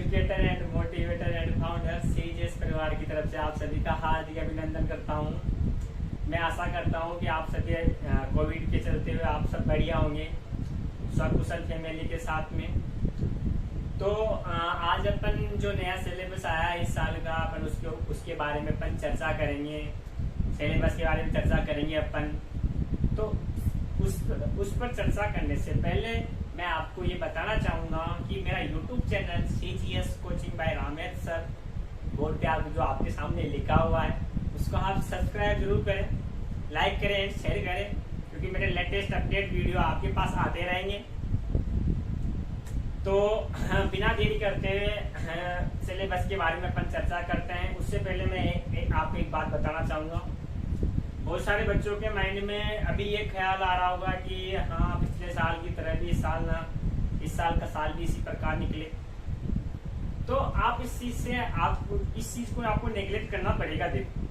Educator and motivator and founder CGS परिवार की तरफ से आप सभी का हार्दिक अभिनंदन करता हूं। मैं आशा करता हूं कि आप सभी कोविड के चलते हुए आप सब बढ़िया होंगे, सकुशल फैमिली के साथ में। तो आज अपन जो नया सिलेबस आया है इस साल का, अपन उसके बारे में अपन चर्चा करेंगे। सिलेबस के बारे में चर्चा करेंगे अपन। तो उस पर चर्चा करने से पहले मैं आपको ये बताना चाहूंगा कि मेरा YouTube channel CGS coaching bye Ramesh sir board पे आप जो आपके सामने लिखा हुआ है उसको आप सब्सक्राइब जरूर करें, लाइक करें, शेयर करें, क्योंकि मेरे लेटेस्ट अपडेट वीडियो आपके पास आते रहेंगे। तो बिना देरी करते हुए सिलेबस के बारे में अपन चर्चा करते हैं। उससे पहले मैं आपको एक बात बताना चाहूंगा। बहुत सारे बच्चों के माइंड में अभी ये ख्याल आ रहा होगा कि हाँ, पिछले साल की तरह भी इस साल का साल भी इसी प्रकार निकले। तो आप इस चीज को आपको नेगलेक्ट करना पड़ेगा। देखो,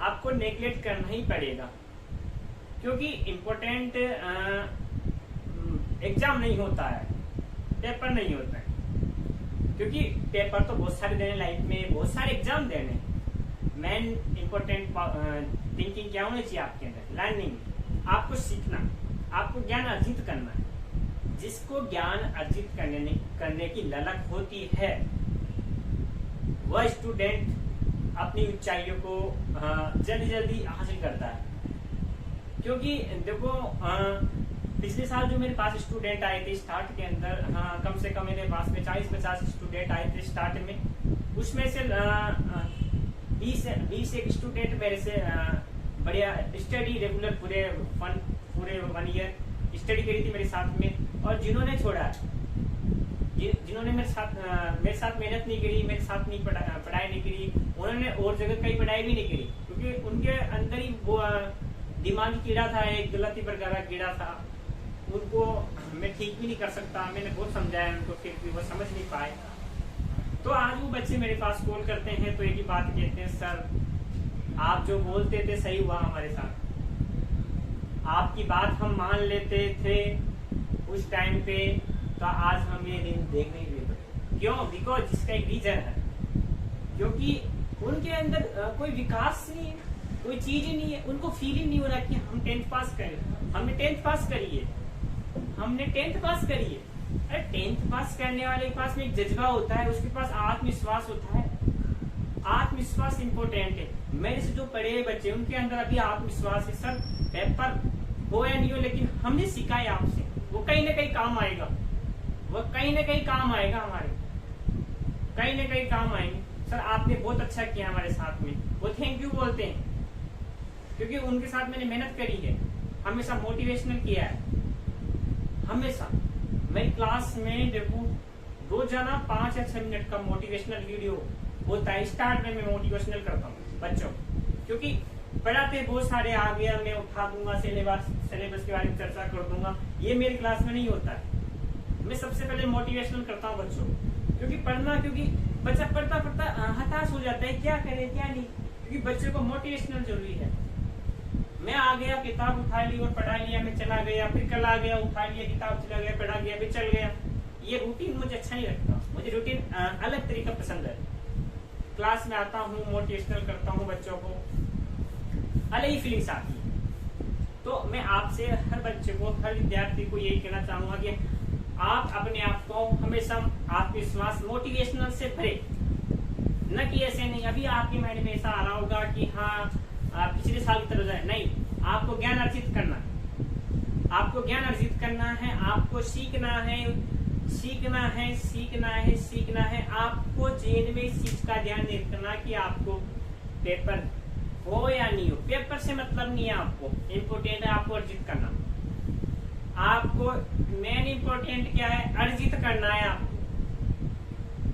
आपको नेगलेक्ट करना ही पड़ेगा, क्योंकि इम्पोर्टेंट एग्जाम नहीं होता है, पेपर नहीं होता है। क्योंकि पेपर तो बहुत सारे देने, लाइफ में बहुत सारे एग्जाम देने। मेन इम्पोर्टेंट थिंकिंग क्या होनी चाहिए आपके अंदर? लर्निंग, आपको सीखना, आपको ज्ञान अर्जित करना है। जिसको ज्ञान अर्जित करने की ललक होती है वह स्टूडेंट अपनी ऊंचाइयों को जल्दी जल्दी हासिल करता है। क्योंकि देखो, पिछले साल जो मेरे पास स्टूडेंट आए थे स्टार्ट के अंदर, कम से कम मेरे पास में 40-50 स्टूडेंट आए थे स्टार्ट में। उसमें से 20 एक स्टूडेंट मेरे से बढ़िया स्टडी रेगुलर पूरे 1 ईयर स्टडी करी थी मेरे साथ में। और जिन्होंने छोड़ा, जिन्होंने मेरे साथ मेहनत नहीं करी, मेरे साथ नहीं पढ़ाई नहीं करी, उन्होंने और जगह कहीं पढ़ाई भी नहीं करी, क्योंकि उनके अंदर ही वो दिमागी कीड़ा था, एक गलती प्रकार का कीड़ा था। उनको मैं ठीक भी नहीं कर सकता, मैंने बहुत समझाया उनको, फिर भी वो समझ नहीं पाए। तो आज वो बच्चे मेरे पास कॉल करते हैं तो एक ही बात कहते हैं, सर आप जो बोलते थे सही हुआ हमारे साथ, आपकी बात हम मान लेते थे उस टाइम पे, तो आज हम ये दिन देख नहीं लेते। क्यों? बिकॉज जिसका एक रीजन है, क्योंकि उनके अंदर कोई विकास नहीं है, कोई चीज ही नहीं है। उनको फील ही नहीं हो रहा कि हम 10th पास करें। हमने 10th पास करी है, हमने 10th पास करी है। अरे 10th पास करने वाले के पास में एक जज्बा होता है, उसके पास आत्मविश्वास होता है। आत्मविश्वास इंपॉर्टेंट है। मेरे से जो पढ़े बच्चे उनके अंदर अभी आत्मविश्वास है। सर पेपर हो या नहीं हो, लेकिन हमने सीखा है आपसे, वो कहीं ना कहीं काम आएगा, वो कहीं ना कहीं काम आएगा, हमारे कहीं ना कहीं काम आएंगे। सर आपने बहुत अच्छा किया हमारे साथ में, वो थैंक यू बोलते हैं, क्योंकि उनके साथ मैंने मेहनत करी है, हमेशा मोटिवेशनल किया है। हमेशा मेरी क्लास में देखो रोजाना 5 या 6 मिनट का मोटिवेशनल वीडियो होता है। स्टार्ट में मैं मोटिवेशनल करता हूँ बच्चों, क्योंकि पढ़ाते बहुत सारे आ गया, मैं उठा दूंगा, सिलेबस के बारे में चर्चा कर दूंगा, ये मेरी क्लास में नहीं होता है। मैं सबसे पहले मोटिवेशनल करता हूँ बच्चों को, क्योंकि बच्चा पढ़ता पढ़ता हताश हो जाता है, क्या करे क्या नहीं, क्योंकि बच्चे को मोटिवेशनल जरूरी है। मैं आ गया, किताब उठा ली और पढ़ा लिया, मैं चला गया, फिर कल आ गया, उठा लिया, किताब चला गया, पढ़ा गया, फिर चल गया। ये रूटीन मुझे अच्छा नहीं लगता, मुझे रूटीन अलग तरीका पसंद है। क्लास में आता हूँ, मोटिवेशनल करता हूँ बच्चों को, अलग ही फीलिंग्स आती है। तो मैं आपसे हर बच्चे को, हर विद्यार्थी को यही कहना चाहूंगा कि आप अपने आप को हमेशा आत्मविश्वास मोटिवेशनल से भरे, न कि ऐसे नहीं। अभी आपके माइंड में ऐसा आ रहा होगा कि हाँ पिछले साल की तरह नहीं, आपको ज्ञान अर्जित करना है, आपको ज्ञान अर्जित करना है, आपको सीखना है, सीखना है, सीखना है, सीखना है। आपको चेन में इस चीज का ध्यान नहीं रखना कि आपको पेपर हो या नहीं हो, पेपर से मतलब नहीं है। आपको इम्पोर्टेंट है आपको अर्जित करना। आपको मेन इम्पोर्टेंट क्या है? अर्जित करना है आपको।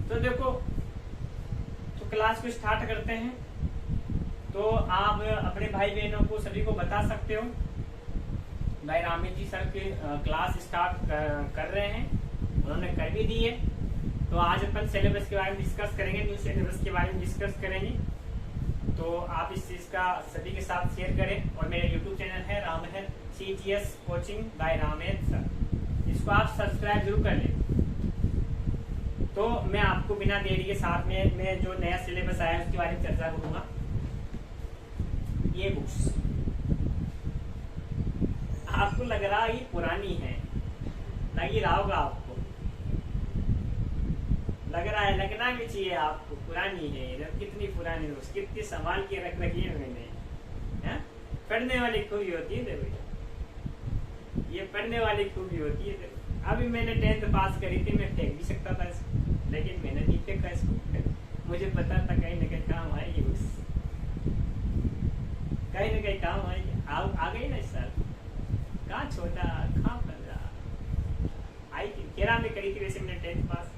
तो देखो, तो क्लास को स्टार्ट करते हैं। तो आप अपने भाई बहनों को सभी को बता सकते हो, भाई रामेश जी सर के क्लास स्टार्ट कर रहे हैं, उन्होंने कर भी दी है। तो आज अपन सिलेबस के बारे में डिस्कस करेंगे, न्यू सिलेबस के बारे में डिस्कस करेंगे। तो आप इस चीज का सभी के साथ शेयर करें। और मेरा YouTube चैनल है Ramesh CGS coaching bye Ramesh sir, इसको आप सब्सक्राइब जरूर कर लें। तो मैं आपको बिना देरी के साथ में मैं जो नया सिलेबस आया है उसके बारे में चर्चा करूंगा। ये बुक्स आपको लग रहा है ये पुरानी है, लग ही रहा होगा आपको, लग रहा है, लगना भी चाहिए आपको पुरानी है। कितनी पुरानी बुक्स, कितनी संभाल के रख रखी है मैंने। पढ़ने वाली खूबी होती है देखो, ये पढ़ने वाली खूबी होती है। अभी मैंने 10th पास करी थी, मैं फेंक भी सकता था इसको, लेकिन मैंने नहीं फेंका इसको। मुझे पता था कहीं ना कहीं काम आएगी बुक्स, कहीं ना कहीं काम आएगी। आ गई ना इस साल, कहाँ छोटा कहाँ 15 आई थी, 13 में करी थी वैसे मैंने 10th पास।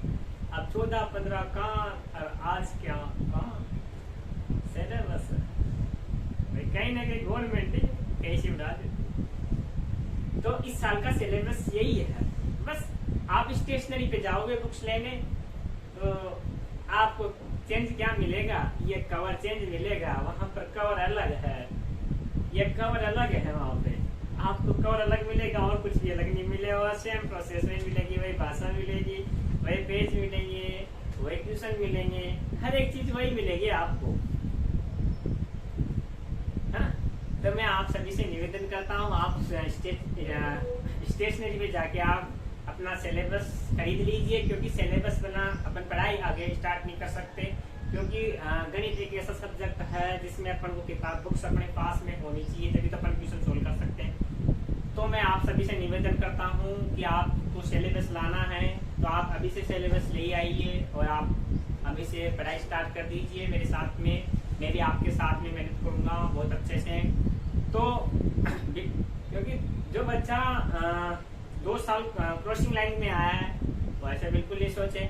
अब 14 15 कहाँ, और आज क्या कहाँ सिलेबस कहीं ना कहीं गवर्नमेंट कहीं से उड़ा दे। तो इस साल का सिलेबस यही है। बस आप स्टेशनरी पे जाओगे बुक्स लेने तो आपको चेंज क्या मिलेगा, ये कवर चेंज मिलेगा, वहाँ पर कवर अलग है, ये कवर अलग है, वहाँ पे आपको कवर अलग मिलेगा और कुछ भी अलग नहीं मिलेगा। सेम प्रोसेस में मिलेगी, वही भाषा मिलेगी, वही पेज मिलेंगे, वही क्वेश्चन मिलेंगे, हर एक चीज वही मिलेगी आपको। हाँ, तो मैं आप सभी से निवेदन करता हूँ, आप स्टेशनरी पे जाके आप अपना सिलेबस खरीद लीजिए, क्योंकि सिलेबस बना अपन पढ़ाई आगे स्टार्ट नहीं कर सकते, क्योंकि गणित एक ऐसा सब्जेक्ट है जिसमें अपन को किताब बुक्स अपने पास में होनी चाहिए, तभी तो अपन क्वेश्चन सोल्व कर सकते हैं। तो मैं आप सभी से निवेदन करता हूँ कि आपको सिलेबस लाना है तो आप अभी से सिलेबस ले आइए और आप अभी से पढ़ाई स्टार्ट कर दीजिए मेरे साथ में। मैं भी आपके साथ में मेहनत करूँगा बहुत अच्छे से। तो क्योंकि जो बच्चा 2 साल क्रॉसिंग लाइन में आया है वो ऐसे बिल्कुल नहीं सोचे,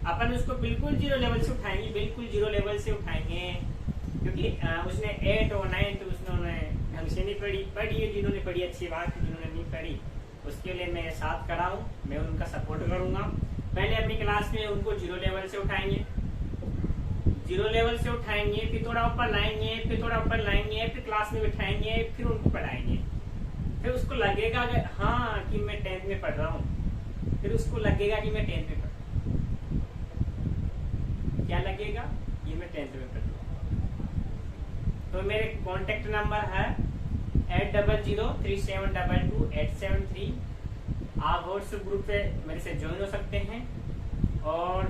अपन उसको बिल्कुल 0 लेवल से उठाएंगे, बिल्कुल 0 लेवल से उठाएंगे, क्योंकि उसने 8 और 9 उसने ढंग से नहीं पढ़ी है। जिन्होंने पढ़ी अच्छी बात है, जिन्होंने नहीं पढ़ी उसके लिए मैं साथ खड़ा हूँ, मैं उनका सपोर्ट करूँगा। पहले अपनी क्लास में उनको 0 लेवल से उठाएंगे, 0 लेवल से उठाएंगे, फिर थोड़ा ऊपर लाएंगे, फिर थोड़ा ऊपर लाएंगे, फिर क्लास में बिठाएंगे, फिर उनको पढ़ाएंगे। फिर उसको लगेगा कि हाँ कि मैं 10th में पढ़ रहा हूँ, फिर उसको लगेगा कि मैं 10th में पढ़ रहा हूँ। क्या लगेगा? ये मैं 10th में पढ़ रहा हूँ। तो मेरे कॉन्टेक्ट नंबर है 8003722873। आप व्हाट्सएप ग्रुप पे मेरे से ज्वाइन हो सकते हैं, और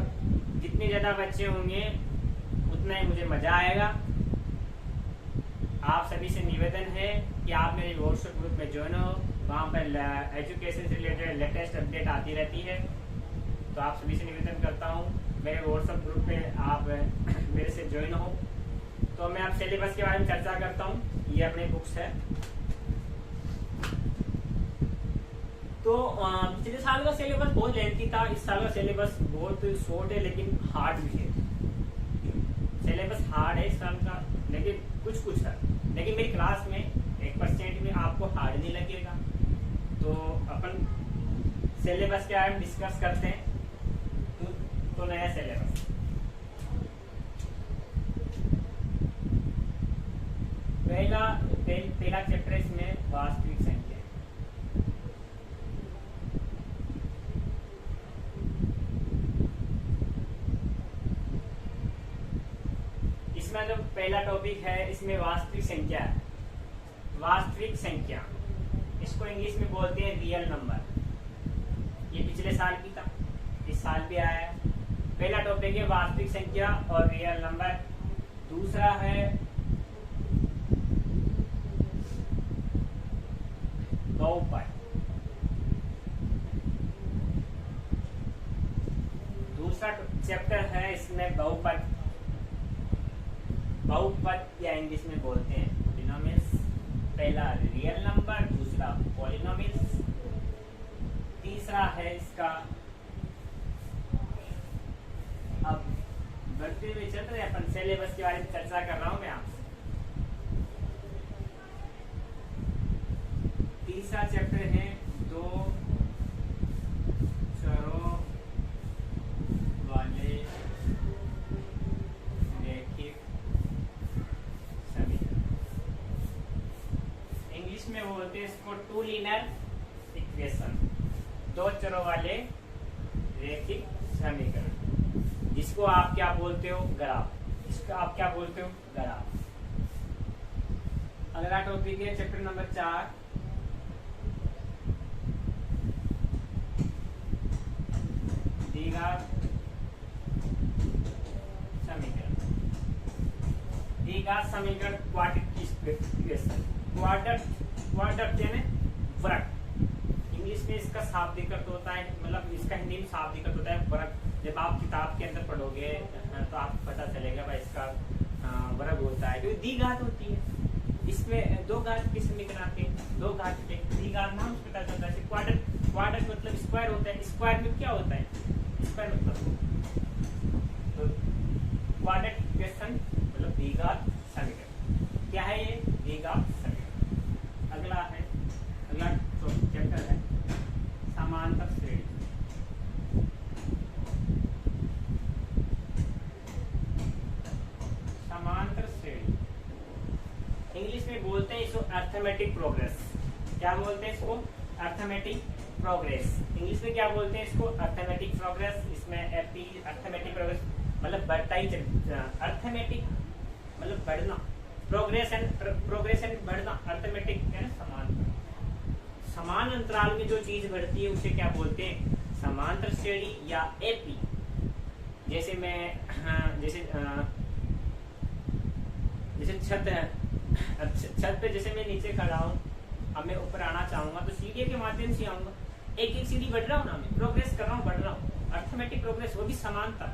जितने ज़्यादा बच्चे होंगे उतना ही मुझे मज़ा आएगा। आप सभी से निवेदन है कि आप मेरे व्हाट्सएप ग्रुप में ज्वाइन हो, वहाँ पर एजुकेशन से रिलेटेड लेटेस्ट अपडेट आती रहती है। तो आप सभी से निवेदन करता हूँ मेरे व्हाट्सएप ग्रुप पे आप मेरे से ज्वाइन हो। तो मैं आप सिलेबस के बारे में चर्चा करता हूँ। ये अपनी बुक्स है। तो पिछले साल का सिलेबस बहुत लेंथी था, इस साल का सिलेबस बहुत शॉर्ट है लेकिन हार्ड भी है। सिलेबस हार्ड है इस साल का, लेकिन कुछ है, लेकिन मेरी क्लास में 1% में आपको हार्ड नहीं लगेगा। तो अपन सिलेबस के बारे में डिस्कस करते हैं। तो नया सिलेबस, पहला चैप्टर इसमें वास्तविक संख्या। इसमें जो पहला टॉपिक है इसमें वास्तविक संख्या है। वास्तविक संख्या इसको इंग्लिश में बोलते हैं रियल नंबर। ये पिछले साल भी था, इस साल भी आया है। पहला टॉपिक है वास्तविक संख्या और रियल नंबर। दूसरा है बहुपद। दूसरा चैप्टर है इसमें बहुपद। बहुपद या इंग्लिश में बोलते हैं पॉलिनोमियल्स। पहला रियल नंबर, दूसरा पॉलिनोमियल्स। तीसरा है इसका, अब बढ़ते हुए चल रहे अपन सिलेबस के बारे में चर्चा कर रहा हूं मैं आपसे। तीसरा चैप्टर है 2 चरों वाले रैखिक समीकरण। इंग्लिश में बोलते हैं इसको 2 लीनियर इक्वेशन, 2 चरों वाले रैखिक समीकरण। इसको आप क्या बोलते हो? ग्राफ। इसको आप क्या बोलते हो? ग्राफ। अगला टॉपिक है चैप्टर नंबर 4, द्विघात समीकरण। द्विघात समीकरण क्वाड्रेटिक इक्वेशन। क्वाड्रेट यानी वृत्त। इंग्लिश में इसका शाब्दिक अर्थ होता है, मतलब इसका हिंदी में शाब्दिक अर्थ होता है वृत्त। जब आप किताब के अंदर पढ़ोगे तो आपको पता चलेगा भाई इसका वर्ग होता है, क्योंकि द्विघात होती है। इसमें दो घात के समीकरण आते हैं, दो घात के। द्विघात नाम से पता चलता है। क्वाड्रेट मतलब स्क्वायर होता है। स्क्वायर में क्या होता है? स्क्वायर मतलब तो क्वाड्रेटिक इक्वेशन मतलब द्विघात समीकरण। क्या है ये? द्विघात समीकरण। अगला चैप्टर है समांतर श्रेणी। समांतर श्रेणी इंग्लिश में बोलते हैं इसको अर्थमेटिक प्रोग्रेस। क्या बोलते हैं इसको? Arithmetic progress. इंग्लिश में क्या बोलते हैं इसको? Arithmetic progress. इसमें अर्थमेटिक प्रोग्रेस मतलब बढ़ता ही अर्थमेटिक मतलब बढ़ना, प्रोग्रेस एंड बढ़ना। अर्थमेटिक है ना समान अंतराल में जो चीज बढ़ती है उसे क्या बोलते हैं? समांतर श्रेणी या एपी। जैसे मैं जैसे छत है, छत पे जैसे मैं नीचे खड़ा हूँ, अब मैं ऊपर आना चाहूंगा तो सीढ़ी के माध्यम से आऊंगा। एक एक सीढ़ी बढ़ रहा हूँ ना, मैं प्रोग्रेस कर रहा हूँ, बढ़ रहा हूँ। अर्थमेटिक प्रोग्रेस, वो भी समांतर।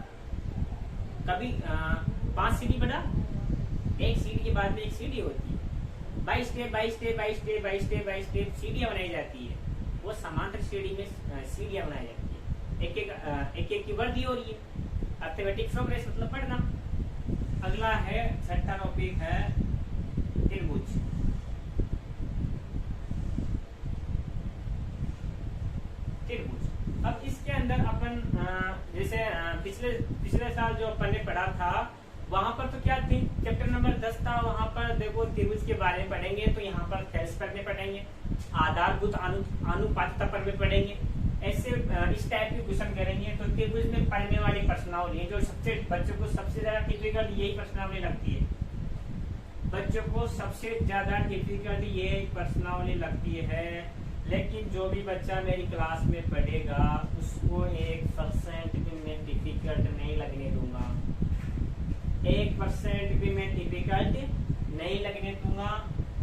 कभी 5 सीढ़ी बढ़ा, एक सीढ़ी के बाद में एक सीढ़ी होती है, बाई स्टेप सीढ़ियां बनाई जाती है। वो समांतर श्रेणी में सीढ़ियां बनाई जाती है, एक एक की वृद्धि हो रही है। अर्थमेटिक प्रोग्रेस मतलब बढ़ना। अगला है छठा टॉपिक है त्रिभुज। त्रिभुज। अब इसके अंदर अपन जैसे पिछले साल जो अपन ने पढ़ा था वहां पर तो क्या थी? चैप्टर नंबर 10 था। वहां पर देखो त्रिभुज के बारे में पढ़ेंगे, तो यहाँ पर थेल्स पर में पढ़ेंगे, आधारभूत अनुपातिकता पर में पढ़ेंगे। ऐसे इस टाइप के क्वेश्चन करेंगे। तो त्रिभुज में पढ़ने वाली प्रश्नावली जो बच्चों को सबसे ज्यादा टिपिकल यही प्रश्नावली लगती है। बच्चों को सबसे ज्यादा टिपिकल यही प्रश्नावली लगती है। लेकिन जो भी बच्चा मेरी क्लास में पढ़ेगा उसको 1% भी मैं डिफिकल्ट नहीं लगने दूंगा। 1% भी मैं डिफिकल्ट नहीं लगने दूंगा।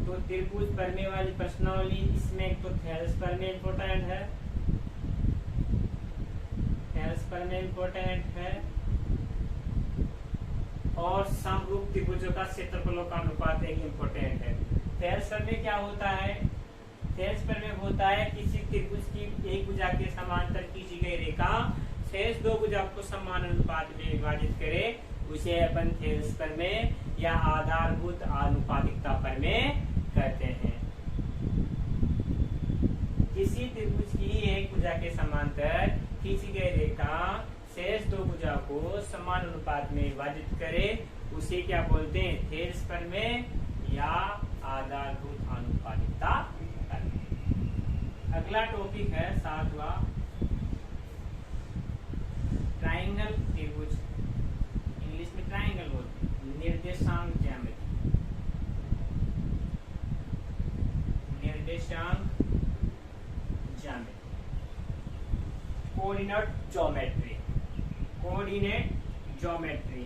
तो त्रिभुज पढ़ने वाली प्रश्नावली इसमें तो थेल्स पर में इम्पोर्टेंट है, थेल्स पर में इम्पोर्टेंट है, और समरूप त्रिभुजों का क्षेत्रफलों का अनुपात एक इम्पोर्टेंट है। थेल्स पर में क्या होता है? थेल्स पर में होता है किसी त्रिभुज की एक भुजा के समांतर खींची गई रेखा शेष दो भुजा को समान अनुपात में विभाजित करे, उसे अपन थेल्स पर में या आधारभूत अनुपातिकता पर में कहते हैं। किसी त्रिभुज की एक भुजा के समांतर खींची गई रेखा शेष दो भुजा को समान अनुपात में विभाजित करे, उसे क्या बोलते हैं? थेल्स पर में या आधारभूत अनुपातिकता। अगला टॉपिक है 7वां ट्राइंगल त्रिभुज। इंग्लिश में ट्राइंगल बोलते हैं। निर्देशांक ज्यामिति। निर्देशांक ज्यामिति। Coordinate geometry. कोऑर्डिनेट ज्योमेट्री,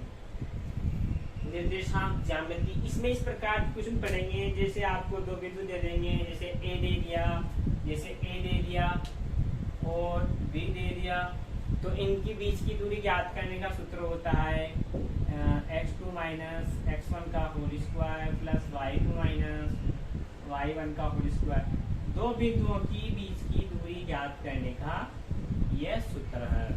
निर्देशांक ज्यामिति। इसमें इस प्रकार के क्वेश्चन पढ़ेंगे। जैसे आपको दो बिंदु दे देंगे, जैसे ए दे दिया और बी दे दिया, तो इनके बीच की दूरी ज्ञात करने का सूत्र होता है x2 माइनस x1 का whole square plus y2 minus y1 का होल स्क्वायर। दो बिंदुओं की बीच की दूरी ज्ञात करने का यह सूत्र है।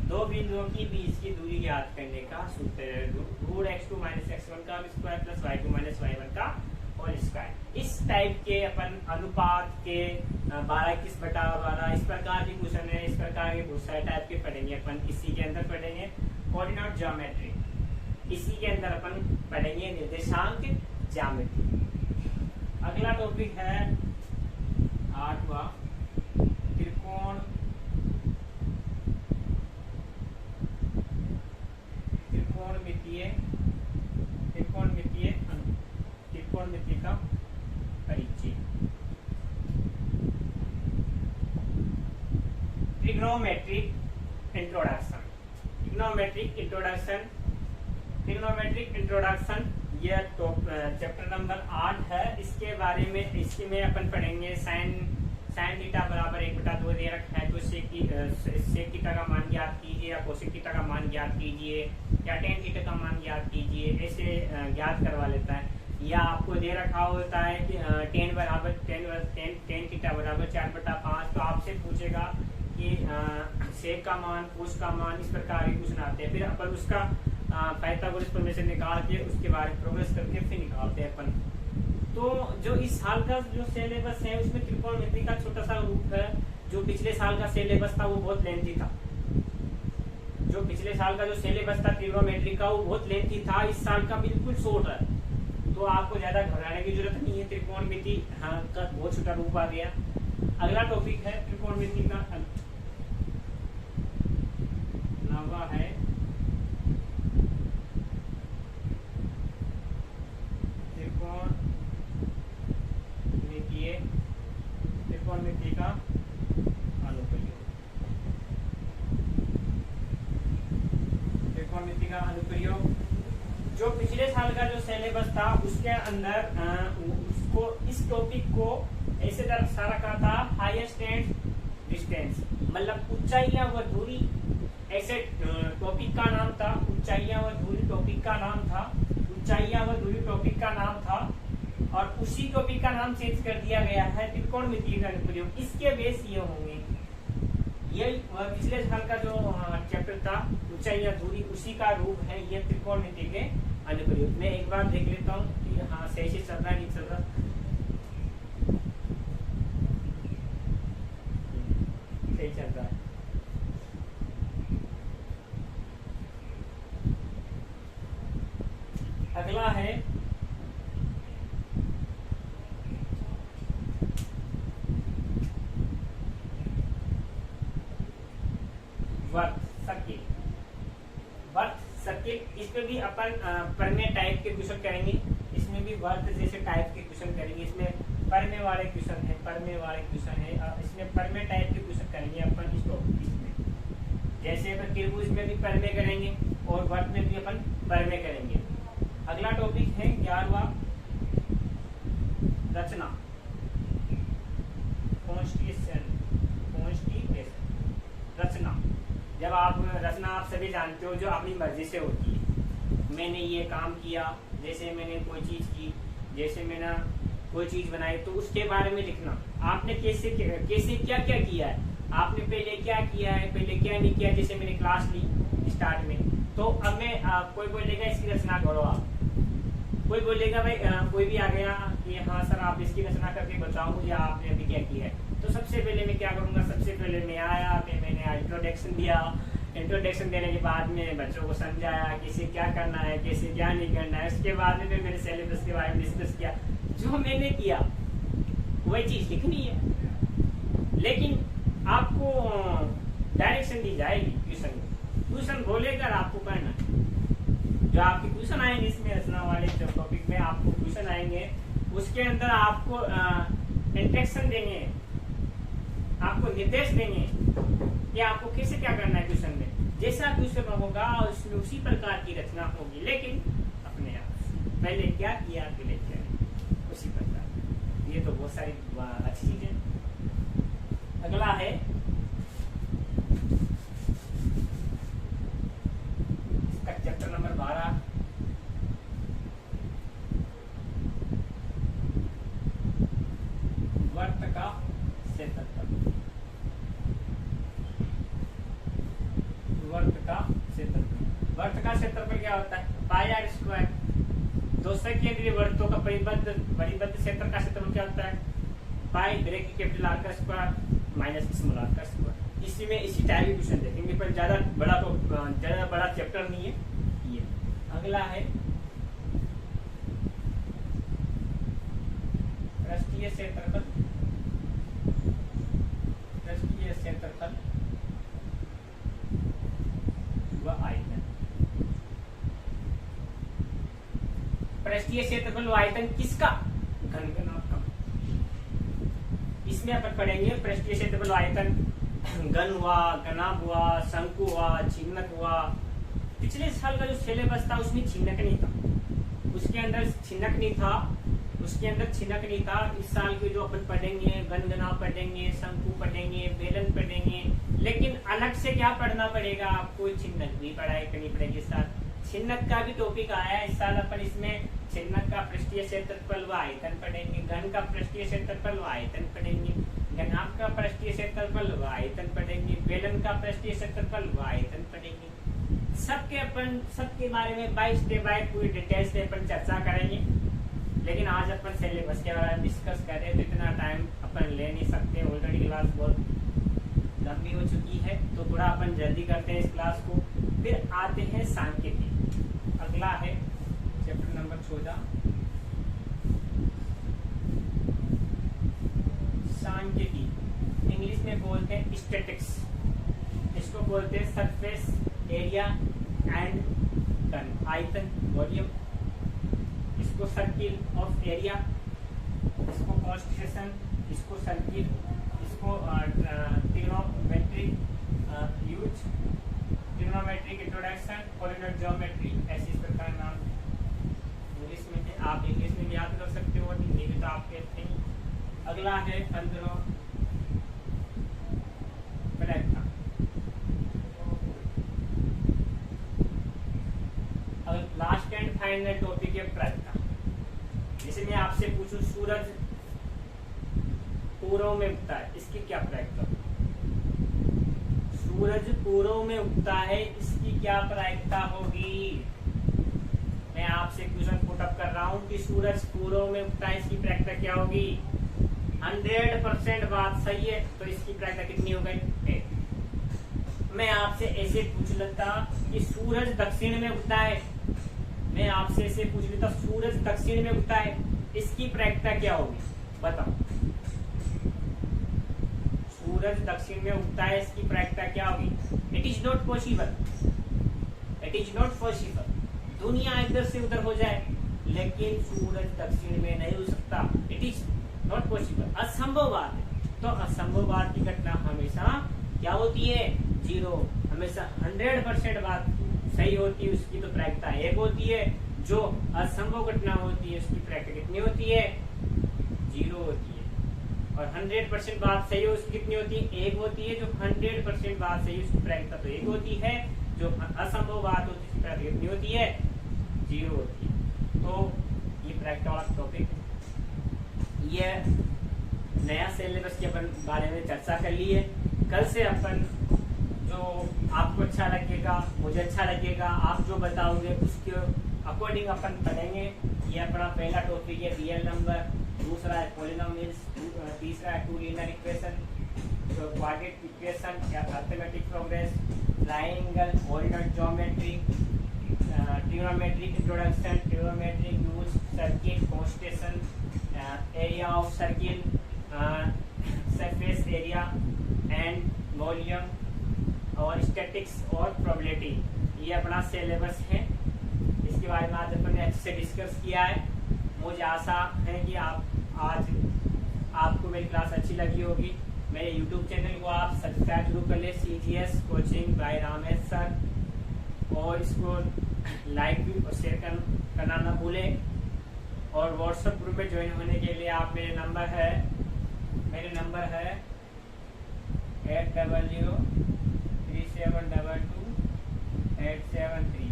दो बिंदुओं की बीच की दूरी ज्ञात करने का सूत्र है रूट x2 माइनस x1 का square plus y2 minus y1 का होल स्क्वायर। इस टाइप के अपन अनुपात के 12 इस प्रकार के क्वेश्चन है। इस प्रकार के बहुत सारे टाइप के पढ़ेंगे अपन। इसी के अंदर पढ़ेंगे कोऑर्डिनेट ज्योमेट्री, इसी के अंदर अपन पढ़ेंगे निर्देशांक ज्यामिति। अगला टॉपिक है 8वां त्रिकोण ट्रिग्नोमेट्रिक इंट्रोडक्शन। ट्रिग्नोमेट्रिक इंट्रोडक्शन यह तो चैप्टर नंबर 8 है। इसके बारे में इसके में अपन पढ़ेंगे साइन थीटा बराबर 1/2 दे रखा है तो सेक थीटा का मान ज्ञात कीजिए, या कोसेक थीटा का मान ज्ञात कीजिए, या टेन थीटा का मान ज्ञात कीजिए, ऐसे ज्ञात करवा लेता है। या आपको दे रखा होता है कि टेन थीटा बराबर 4/5, तो आपसे पूछेगा कि सेक का मान, कोस का मान, इस प्रकार के क्वेश्चन आते हैं। फिर अपन उसका पाइथागोरस प्रमेय से निकाल के उसके बारे में प्रोग्रेस करके फिर निकालते हैं अपन। तो जो इस साल का जो सिलेबस है उसमें त्रिकोणमिति का छोटा सा रूप है। जो पिछले साल का सिलेबस था वो बहुत लेंथी था। जो पिछले साल का जो सिलेबस था त्रिकोणमिति का वो बहुत लेंथी था। इस साल का बिल्कुल शॉर्ट है, तो आपको ज्यादा घबराने की जरूरत नहीं है। त्रिकोणमिति का बहुत छोटा रूप आ गया। अगला टॉपिक है त्रिकोणमिति का नवा है त्रिकोणमिति का अनुप्रयोग। त्रिकोणमिति का अनुप्रयोग जो पिछले साल का जो सिलेबस था उसके अंदर उसको इस टॉपिक को ऐसे दर्शा रखा था हाईएस्ट एंड डिस्टेंस, मतलब ऊंचाइयां व दूरी। ऐसे टॉपिक का नाम था ऊंचाइयां व दूरी, टॉपिक का नाम था ऊंचाइयां व दूरी, टॉपिक का नाम था। और उसी टॉपिक का नाम चेंज कर दिया गया है त्रिकोणमिति का अनुप्रयोग। इसके बेस ये होंगे, ये पिछले साल का जो चैप्टर था ऊंचाइयां दूरी, उसी का रूप है ये त्रिकोणमिति के अनुप्रयोग। मैं एक बार देख लेता हूँ कि हाँ सही से चल रहा है नहीं चल रहा। सही चल रहा है। अगला है सर्किल। इसमें भी अपन परमे टाइप के क्वेश्चन करेंगे। इसमें भी वर्त जैसे टाइप के क्वेश्चन करेंगे। इसमें परमे वाले क्वेश्चन है, इसमें परमे टाइप के क्वेश्चन करेंगे अपन इस टॉपिक में। जैसे अपन त्रिभुज में भी परमे करेंगे और वर्त में भी अपन परमे करेंगे। अगला टॉपिक है 11वां रचना, कॉन्स्टिट्यूशन रचना। जब आप रचना आप सभी जानते हो जो अपनी मर्जी से होती है। मैंने ये काम किया, जैसे मैंने कोई चीज की, जैसे मैंने कोई चीज बनाई तो उसके बारे में लिखना। आपने कैसे क्या क्या किया है, आपने पहले क्या किया है, पहले क्या नहीं किया। जैसे मैंने क्लास ली स्टार्ट में, तो अब मैं कोई बोलेगा इसकी रचना करो आप, कोई बोलेगा भाई कोई भी आ गया कि हाँ सर आप इसकी रचना करके बताओ मुझे आपने अभी क्या किया है। तो सबसे पहले मैं क्या करूंगा, सबसे पहले मैं आया, मैंने इंट्रोडक्शन दिया। इंट्रोडक्शन देने के बाद में बच्चों को समझाया कैसे क्या करना है, कैसे क्या नहीं करना है। उसके बाद में फिर मेरे सिलेबस के बारे में डिस्कस किया। जो मैंने किया वही चीज लिखनी है, लेकिन आपको डायरेक्शन दी जाएगी। ट्यूशन बोलेगा आपको करना। जो आपके क्वेश्चन आएंगे इसमें रचना वाले जो टॉपिक में आपको क्वेश्चन आएंगे, उसके अंदर आपको इंस्ट्रक्शन देंगे, आपको निर्देश देंगे कि आपको कैसे क्या करना है। क्वेश्चन में जैसा क्वेश्चन होगा उसमें उसी प्रकार की रचना होगी, लेकिन अपने आप पहले क्या किया पहले क्या उसी प्रकार। ये तो बहुत सारी अच्छी चीज है। अगला है चैप्टर नंबर 12, वर्त का क्षेत्रफल। वर्त का क्षेत्रफल क्या होता है, पाई आर स्क्वायर। दो केंद्रीय वर्तों का परिबद्ध क्षेत्र का क्षेत्रफल क्या होता है, पाई ब्रेक कैपिटल आर का स्क्वायर माइनस स्मॉल आर का स्क्वायर। इसी में इसी टाइप के क्वेश्चन देखेंगे, पर ज्यादा बड़ा चैप्टर नहीं है ये। अगला है पृष्ठीय क्षेत्रफल। व आयतन। पृष्ठीय क्षेत्रफल व आयतन किसका, घन का। इसमें अपन पढ़ेंगे पृष्ठीय क्षेत्रफल व आयतन गन हुआ, गनाब हुआ, शंकु हुआ, छिन्नक हुआ। पिछले साल का जो सिलेबस था उसमें छिन्नक नहीं था, उसके अंदर छिन्नक नहीं था, उसके अंदर छिन्नक नहीं था। इस साल के जो अपन पढ़ेंगे, गन गनाब पढ़ेंगे, शंकु पढ़ेंगे, बेलन पढ़ेंगे, लेकिन अलग से क्या पढ़ना पड़ेगा आपको, छिन्नक भी पढ़ाई करनी पड़ेगी। इस साल छिन्नक का भी टॉपिक आया है। इस साल अपन इसमें छिन्नक का पृष्ठीय क्षेत्रफल व आयतन पढ़ेंगे, घन का पृष्ठीय क्षेत्रफल व आयतन पढ़ेंगे, गनाभ का पृष्ठीय क्षेत्रफल व आयतन पढ़ेंगे, बेलन का पृष्ठीय क्षेत्रफल व आयतन पढ़ेंगे। सबके बारे में बाय स्टेप बाय पूरी डिटेल से अपन चर्चा करेंगे। लेकिन आज अपन सिलेबस के बारे में डिस्कस कर रहे हैं, तो इतना टाइम अपन ले नहीं सकते। ऑलरेडी क्लास बहुत लंबी हो चुकी है, तो थोड़ा अपन जल्दी करते हैं इस क्लास को। फिर आते हैं सांख्यिकी। अगला है चैप्टर नंबर 14, सांख्यिकी। इंग्लिश में बोलते हैं स्टैटिक्स, इसको बोलते हैं सरफेस एरिया एंड टन, आयतन वॉल्यूम, इसको सर्किल ऑफ एरिया, इसको कॉन्स्टिट्यूशन, इसको सर्किल, इसको trigonometric use, trigonometric introduction, polynomial geometry, ऐसे इस प्रकार नाम इंग्लिश में है। आप इंग्लिश में भी याद कर सकते हो, हिंदी में तो आप कहते हैं। अगला है प्रैक्टा। लास्ट एंड फाइनल टॉपिक है प्रैक्टा। जैसे मैं आपसे पूछूं सूरज पूर्व में उगता है, इसकी क्या प्रायिकता? सूरज पूर्व में उगता है, इसकी क्या प्रायिकता होगी? मैं आपसे क्वेश्चन पुट अप कर रहा हूं कि सूरज पूर्व में उगता है, इसकी प्रायिकता क्या होगी? 100% बात सही है, तो इसकी प्रायिकता कितनी हो गई? 8। मैं आपसे ऐसे पूछ लेता कि सूरज दक्षिण में उगता है, मैं आपसे ऐसे पूछ लेता सूरज दक्षिण में उगता है, इसकी प्रायिकता क्या होगी? बताओ। सूरज दक्षिण में उगता है, इसकी प्रायिकता क्या होगी? It is not possible, it is not possible. दुनिया इधर से उधर हो जाए, लेकिन सूरज दक्षिण में नहीं हो सकता। इट इज नॉट पॉसिबल, असंभव बात है। तो असंभव बात की घटना हमेशा क्या होती है? 0। हमेशा 100% बात सही होती है, उसकी तो प्रायिकता 1 होती है। जो असंभव घटना होती है, उसकी प्रायिकता कितनी होती है? 0 होती है। और 100% बात सही हो, उसकी कितनी होती है? 1 होती है। जो 100% बात सही है, उसकी प्रायिकता तो 1 होती है। जो असंभव बात होती है, उसकी प्रायिकता कितनी होती है? 0 होती है। तो ये प्रायिकता वाला टॉपिक, ये नया सिलेबस के अपन बारे में चर्चा कर ली है। कल से अपन जो आपको अच्छा लगेगा, मुझे अच्छा लगेगा, आप जो बताओगे उसके अकॉर्डिंग अपन पढ़ेंगे। ये अपना पहला टॉपिक है रियल नंबर, दूसरा है पॉलिनोमियल्स, तीसरा है two linear equation, quadratic equation, arithmetic progress, triangle, polynomial geometry, trigonometric introduction, trigonometric use, circle, constitution, area of circle, surface area and volume, और स्टैटिक्स और प्रोबेबिलिटी। ये अपना सिलेबस है, इसके बारे में आज अपन ने अच्छे से डिस्कस किया है। मुझे आशा है कि आपको मेरी क्लास अच्छी लगी होगी। मेरे YouTube चैनल को आप सब्सक्राइब जरूर कर ले, CGS coaching bye Ramesh sir, और इसको लाइक भी और शेयर करना ना भूलें। और व्हाट्सएप ग्रुप में ज्वाइन होने के लिए आप मेरे नंबर है 8037228773।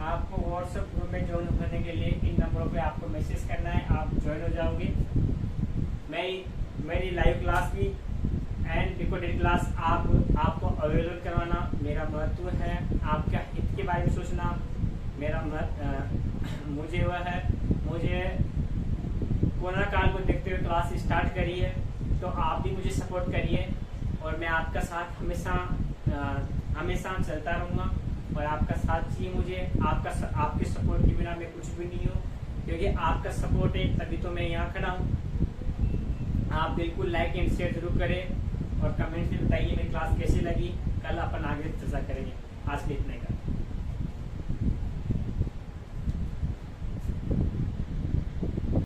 आपको व्हाट्सएप ग्रुप में ज्वाइन होने के लिए इन नंबरों पे आपको मैसेज करना है, आप ज्वाइन हो जाओगे। मेरी लाइव क्लास भी एंड रिकॉर्डेड क्लास आपको अवेलेबल करवाना मेरा महत्व है। आपका हित के बारे में सोचना मेरा मुझे कोरोना काल को देखते हुए क्लास स्टार्ट करी है, तो आप भी मुझे सपोर्ट करिए और मैं आपका साथ हमेशा चलता रहूँगा। और आपका साथ चाहिए मुझे, आपके सपोर्ट के बिना मैं कुछ भी नहीं हूँ, क्योंकि आपका सपोर्ट है तभी तो मैं यहाँ खड़ा हूँ। आप बिल्कुल लाइक एंड शेयर जरूर करें और कमेंट में बताइए मेरी क्लास कैसी लगी।